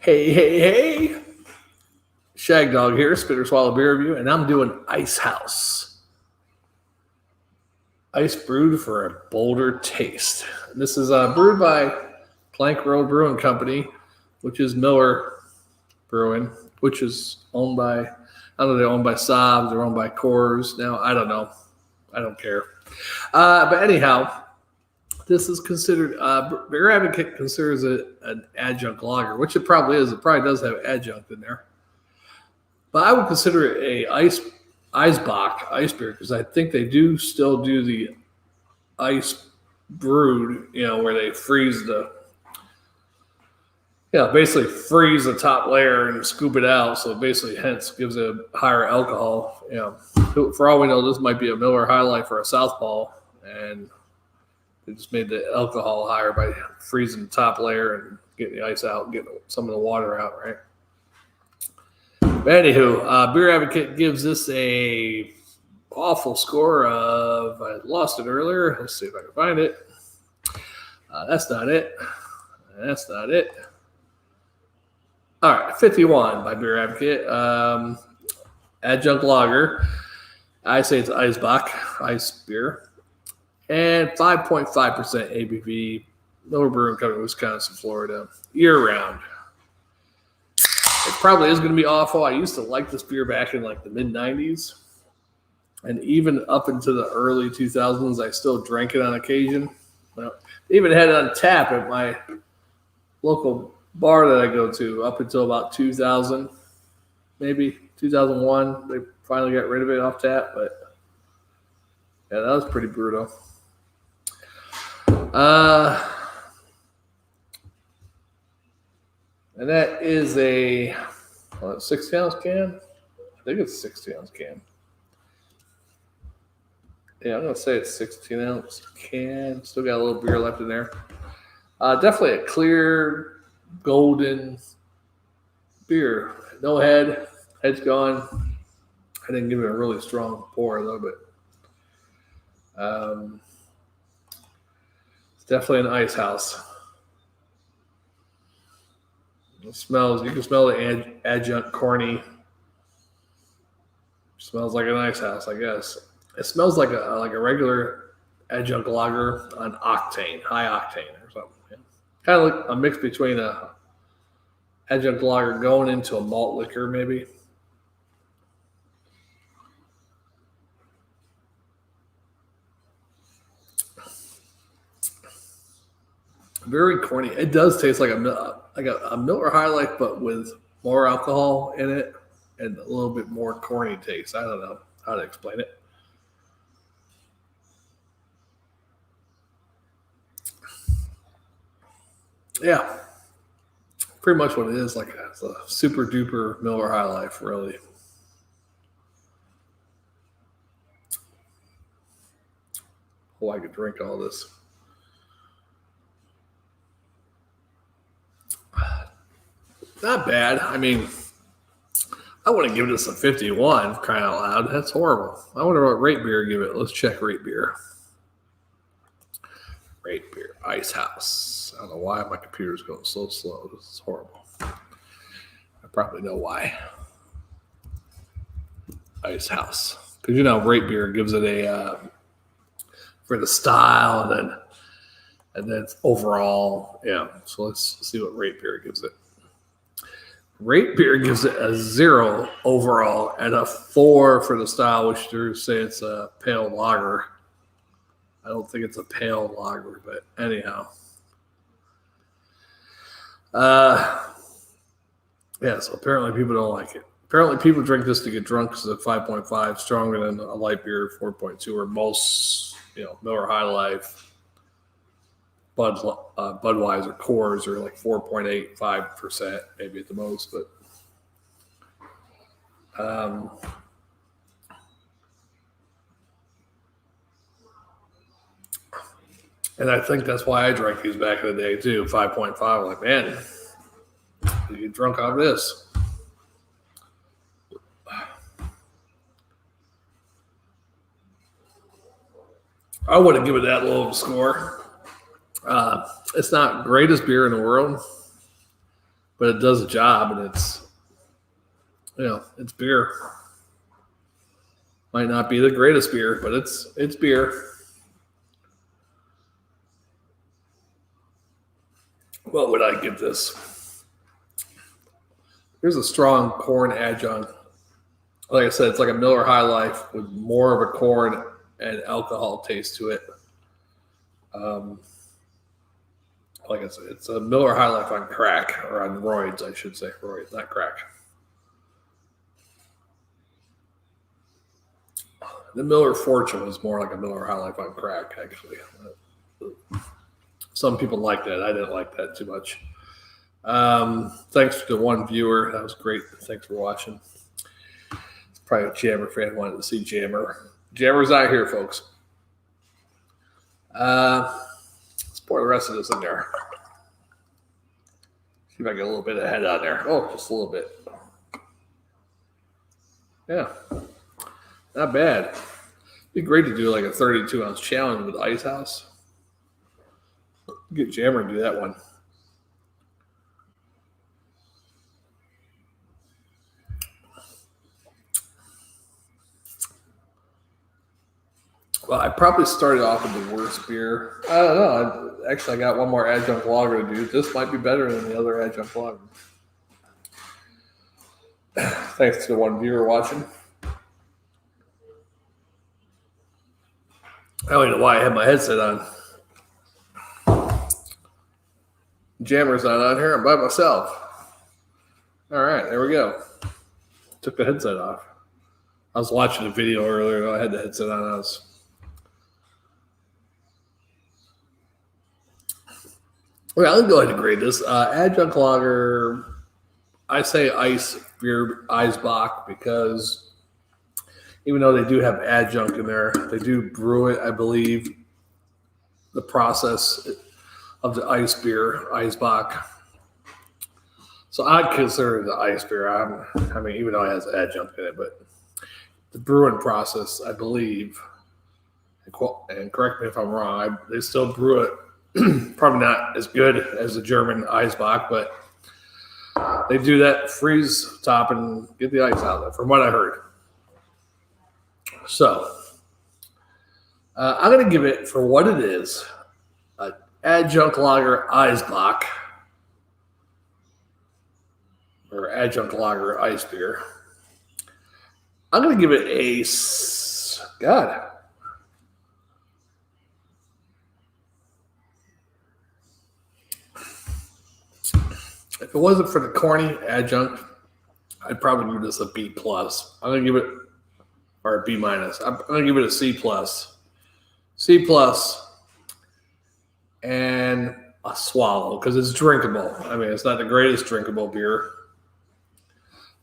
Hey, hey, hey. Shagdog here, Spitter Swallow Beer Review, and I'm doing Icehouse. Ice brewed for a bolder taste. This is brewed by Plank Road Brewing Company, which is Miller Brewing, which is owned by, I don't know, they're owned by Saab, they're owned by Coors. Now, I don't know. I don't care. But anyhow, this is considered, Beer Advocate considers it an adjunct lager, which it probably is. It probably does have adjunct in there. But I would consider it a Eisbock ice beer because I think they do still do the ice brewed, where they freeze basically freeze the top layer and scoop it out. So it basically hence gives it a higher alcohol. For all we know, this might be a Miller High Life or a Southpaw, and they just made the alcohol higher by freezing the top layer and getting the ice out and getting some of the water out, right? But anywho, Beer Advocate gives this a awful score of, I lost it earlier. Let's see if I can find it. That's not it. That's not it. All right, 51 by Beer Advocate. Adjunct lager. I say it's Eisbock, ice beer. And 5.5% ABV. Miller Brewing Company, Wisconsin, Florida. Year round. It probably is going to be awful. I used to like this beer back in like the mid-90s. And even up into the early 2000s, I still drank it on occasion. Well, even had it on tap at my local bar that I go to up until about 2000, maybe 2001. They finally got rid of it off tap. But yeah, that was pretty brutal. And that is a 16-ounce can? I think it's a 16-ounce can. Yeah, I'm going to say it's 16-ounce can. Still got a little beer left in there. Definitely a clear, golden beer. No head. Head's gone. I didn't give it a really strong pour, though, but it's definitely an Icehouse. It smells. You can smell the adjunct corny. Smells like an Icehouse, I guess. It smells like a regular adjunct lager on octane, high octane or something. Yeah. Kind of like a mix between a adjunct lager going into a malt liquor, maybe. Very corny. It does taste like a Miller High Life, but with more alcohol in it and a little bit more corny taste. I don't know how to explain it. Yeah, pretty much what it is. Like it's a super duper Miller High Life, really. Oh, I could drink all this. Not bad. I mean, I want to give this a 51, crying out loud. That's horrible. I wonder what rate beer give it. Let's check rate beer. Rate beer. Icehouse. I don't know why my computer's going so slow. This is horrible. I probably know why. Icehouse. Because, rate beer gives it a, for the style and then overall. Yeah. So let's see what rate beer gives it. Rate beer gives it a 0 overall and a 4 for the style, which they say it's a pale lager. I don't think it's a pale lager, but anyhow. Yeah, so apparently people don't like it. Apparently people drink this to get drunk because it's 5.5, stronger than a light beer 4.2, or most, Miller High Life, Budweiser, Coors are like 4.85%, maybe at the most, but and I think that's why I drank these back in the day too, 5.5. I'm like, man, you get drunk off this. I wouldn't give it that low of a score. It's not greatest beer in the world. but it does a job, and it's beer. Might not be the greatest beer, but it's beer. What would I give this? Here's a strong corn adjunct. Like I said, it's like a Miller High Life with more of a corn and alcohol taste to it. Like I said, it's a Miller High Life on crack, or on roids, I should say. Roids, not crack. The Miller Fortune was more like a Miller High Life on crack, actually. Some people like that. I didn't like that too much. Thanks to one viewer. That was great. Thanks for watching. It's probably a Jammer fan, wanted to see Jammer. Jammer's out here, folks. Let's pour the rest of this in there. See if I get a little bit of head on there. Oh, just a little bit. Yeah. Not bad. It'd be great to do like a 32-ounce challenge with Icehouse. Get Jammer and do that one. Well, I probably started off with the worst beer. I don't know. I got one more Adjunct lager to do. This might be better than the other Adjunct lager. Thanks to the one viewer watching. I don't even know why I had my headset on. Jammer's not on here. I'm by myself. All right, there we go. Took the headset off. I was watching a video earlier. I had the headset on. Okay, I'll go ahead and grade this. Adjunct lager, I say ice beer Eisbock, because even though they do have adjunct in there, they do brew it, I believe, the process of the ice beer, Eisbock. So I'd consider it the ice beer. I mean, even though it has adjunct in it, but the brewing process, I believe, and correct me if I'm wrong, they still brew it. Probably not as good as the German Eisbock, but they do that freeze top and get the ice out of it, from what I heard. So I'm going to give it, for what it is, an Adjunct lager Eisbock, or Adjunct lager ice beer. I'm going to give it a, God, if it wasn't for the corny adjunct, I'd probably give this a B plus. I'm gonna give it, or a B minus. I'm gonna give it a C plus. C plus, and a swallow, because it's drinkable. I mean, it's not the greatest drinkable beer,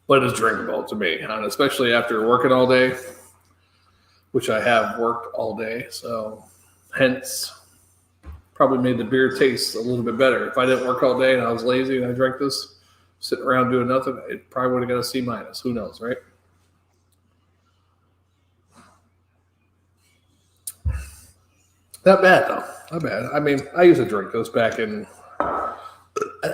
but it's drinkable to me, and especially after working all day, which I have worked all day. So, hence, probably made the beer taste a little bit better. If I didn't work all day and I was lazy and I drank this, sitting around doing nothing, it probably would have got a C minus. Who knows, right? Not bad, though. Not bad. I mean, I used to drink those back in, I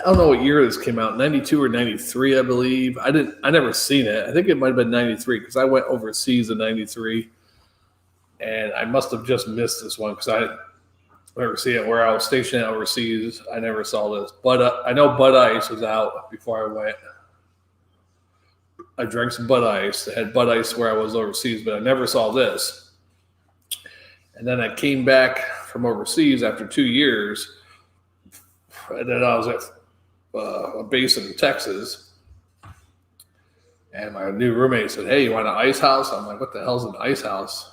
don't know what year this came out, 92 or 93, I believe. I never seen it. I think it might have been 93, because I went overseas in 93, and I must have just missed this one, because I never see it where I was stationed overseas. I never saw this, but I know Bud Ice was out before I went. I drank some Bud Ice. I had Bud Ice where I was overseas, but I never saw this. And then I came back from overseas after 2 years, and then I was at a base in Texas, and my new roommate said, "Hey, you want an Icehouse?" I'm like, "What the hell's an Icehouse?"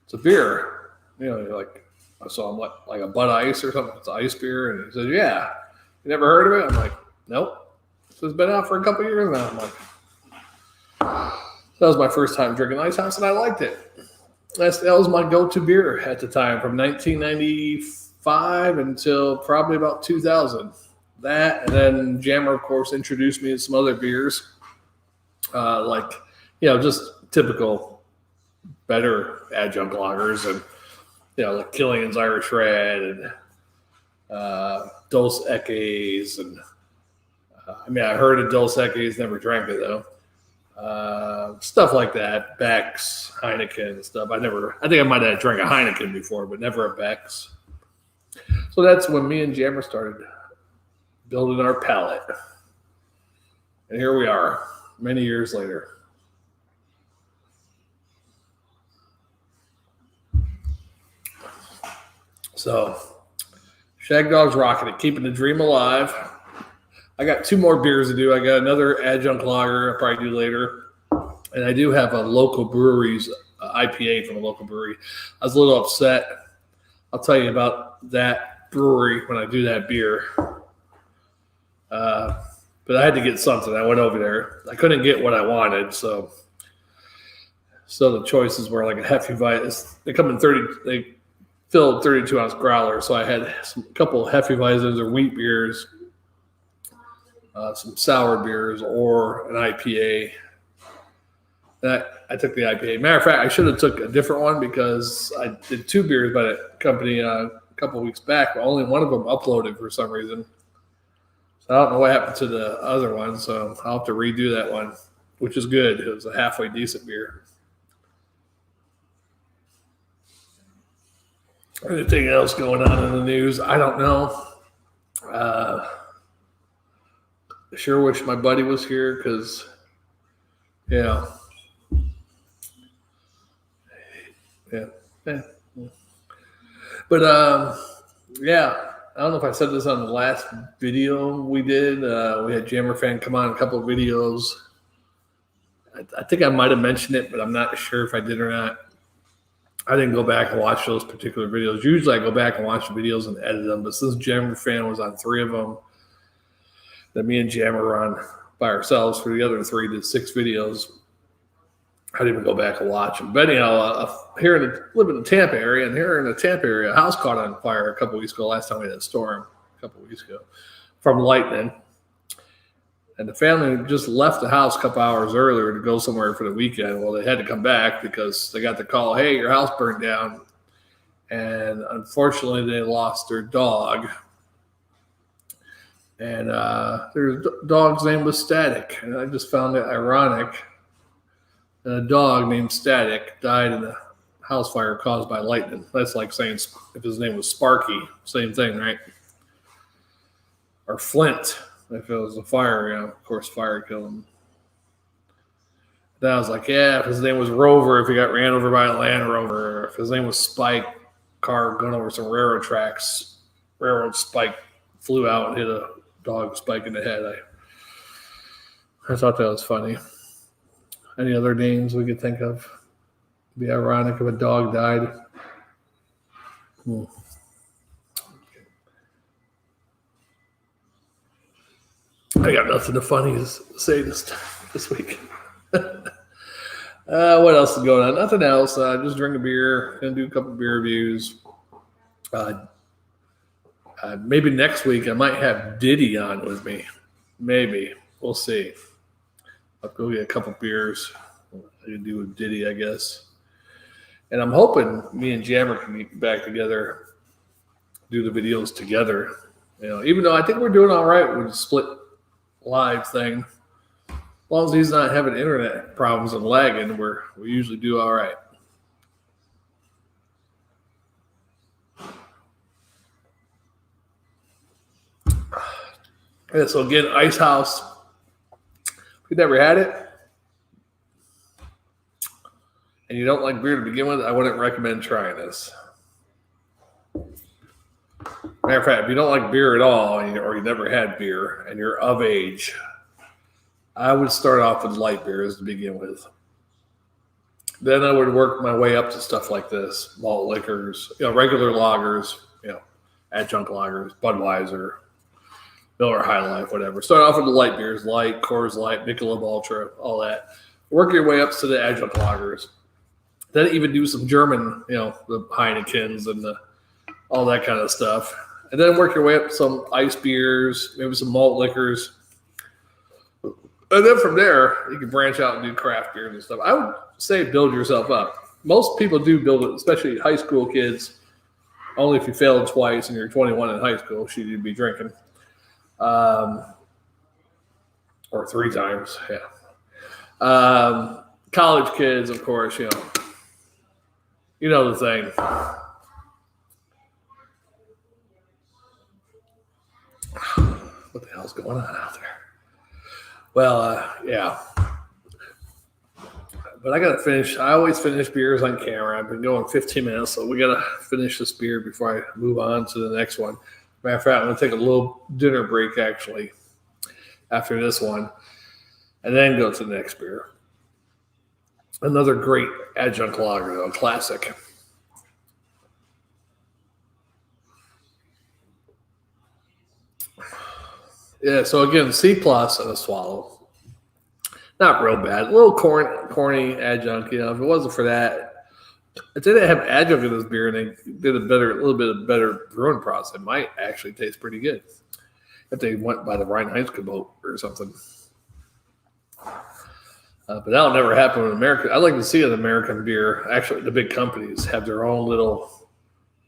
It's a beer. You know, you're like, so I'm like a Bud Ice or something. It's ice beer. And he said, "Yeah. You never heard of it?" I'm like, "Nope. It's been out for a couple years now." I'm like, that was my first time drinking Icehouse, and I liked it. That was my go-to beer at the time, from 1995 until probably about 2000. That, and then Jammer, of course, introduced me to some other beers, like, just typical better adjunct lagers, and like Killian's Irish Red, and Dos Equis, and I mean, I heard of Dos Equis, never drank it though. Stuff like that, Beck's, Heineken stuff. I think I might have drank a Heineken before, but never a Beck's. So that's when me and Jammer started building our palate. And here we are, many years later. So, Shagdog's rocking it, keeping the dream alive. I got 2 more beers to do. I got another Adjunct lager I'll probably do later. And I do have a local brewery's IPA from a local brewery. I was a little upset. I'll tell you about that brewery when I do that beer. But I had to get something. I went over there. I couldn't get what I wanted, so the choices were like a Hefeweizen. They come in 30. They filled 32-ounce growler, so I had a couple of Hefeweizens or wheat beers, some sour beers, or an IPA. I took the IPA. Matter of fact, I should have took a different one because I did 2 beers by that company a couple of weeks back, but only one of them uploaded for some reason. So I don't know what happened to the other one, so I'll have to redo that one, which is good. It was a halfway decent beer. Anything else going on in the news? I don't know. I sure wish my buddy was here because, yeah. But, yeah. I don't know if I said this on the last video we did. We had Jammer Fan come on a couple of videos. I think I might have mentioned it, but I'm not sure if I did or not. I didn't go back and watch those particular videos. Usually I go back and watch the videos and edit them, but since Jammer Fan was on 3 of them, that me and Jammer were on by ourselves for the other 3 to 6 videos, I didn't even go back and watch them. But anyhow, live in the Tampa area, and here in the Tampa area, a house caught on fire a couple weeks ago. Last time we had a storm, a couple weeks ago, from lightning. And the family just left the house a couple hours earlier to go somewhere for the weekend. Well, they had to come back because they got the call, hey, your house burned down. And unfortunately, they lost their dog. And their dog's name was Static. And I just found it ironic. And a dog named Static died in a house fire caused by lightning. That's like saying if his name was Sparky, same thing, right? Or Flint, if it was a fire, of course, fire killed him. Then I was like, yeah, if his name was Rover, if he got ran over by a Land Rover, if his name was Spike, car going over some railroad tracks, railroad spike flew out and hit a dog Spike in the head. I thought that was funny. Any other names we could think of? It'd be ironic if a dog died. I got nothing funny to say this week. What else is going on? Nothing else. Just drink a beer. Gonna do a couple beer reviews. Maybe next week I might have Diddy on with me. Maybe. We'll see. I'll go get a couple beers. I can do with Diddy, I guess. And I'm hoping me and Jammer can get back together, do the videos together. Even though I think we're doing all right with the split live thing. As long as he's not having internet problems and lagging, we usually do all right. Yeah, so again, Icehouse. If you never had it and you don't like beer to begin with, I wouldn't recommend trying this. Matter of fact, if you don't like beer at all or you never had beer and you're of age, I would start off with light beers to begin with. Then I would work my way up to stuff like this, malt liquors, regular lagers, Adjunct lagers, Budweiser, Miller High Life, whatever. Start off with the light beers, Light, Coors Light, Michelob Ultra, all that. Work your way up to the Adjunct lagers. Then even do some German, the Heinekens and all that kind of stuff. And then work your way up to some ice beers, maybe some malt liquors. And then from there, you can branch out and do craft beers and stuff. I would say build yourself up. Most people do build it, especially high school kids. Only if you failed twice and you're 21 in high school should you be drinking. or 3 times. Yeah. College kids, of course, you know the thing. What the hell's going on out there? Well, yeah. But I got to finish. I always finish beers on camera. I've been going 15 minutes, so we got to finish this beer before I move on to the next one. Matter of fact, I'm going to take a little dinner break, actually, after this one, and then go to the next beer. Another great Adjunct lager, though, classic. Yeah, so again, C+ and a swallow. Not real bad. A little corny Adjunct. You know, if it wasn't for that, if they didn't have Adjunct in this beer and they did a little bit better brewing process, it might actually taste pretty good. If they went by the Reinheitsgebot or something. But that'll never happen in America. I'd like to see an American beer. Actually, the big companies have their own little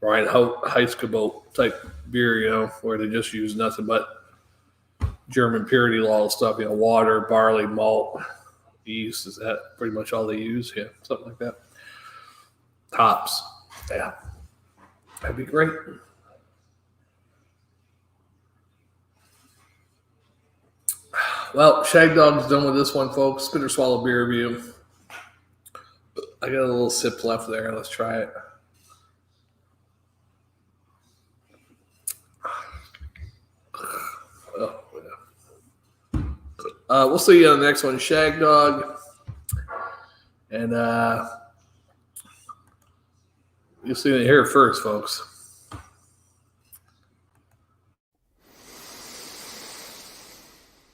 Reinheitsgebot type beer, you know, where they just use nothing but German purity law stuff, you know, water, barley, malt, yeast. Is that pretty much all they use? Yeah, something like that. Hops. Yeah. That'd be great. Well, Shagdog's done with this one, folks. Spit or swallow beer review. I got a little sip left there. Let's try it. We'll see you on the next one, Shagdog. And you'll see it here first, folks.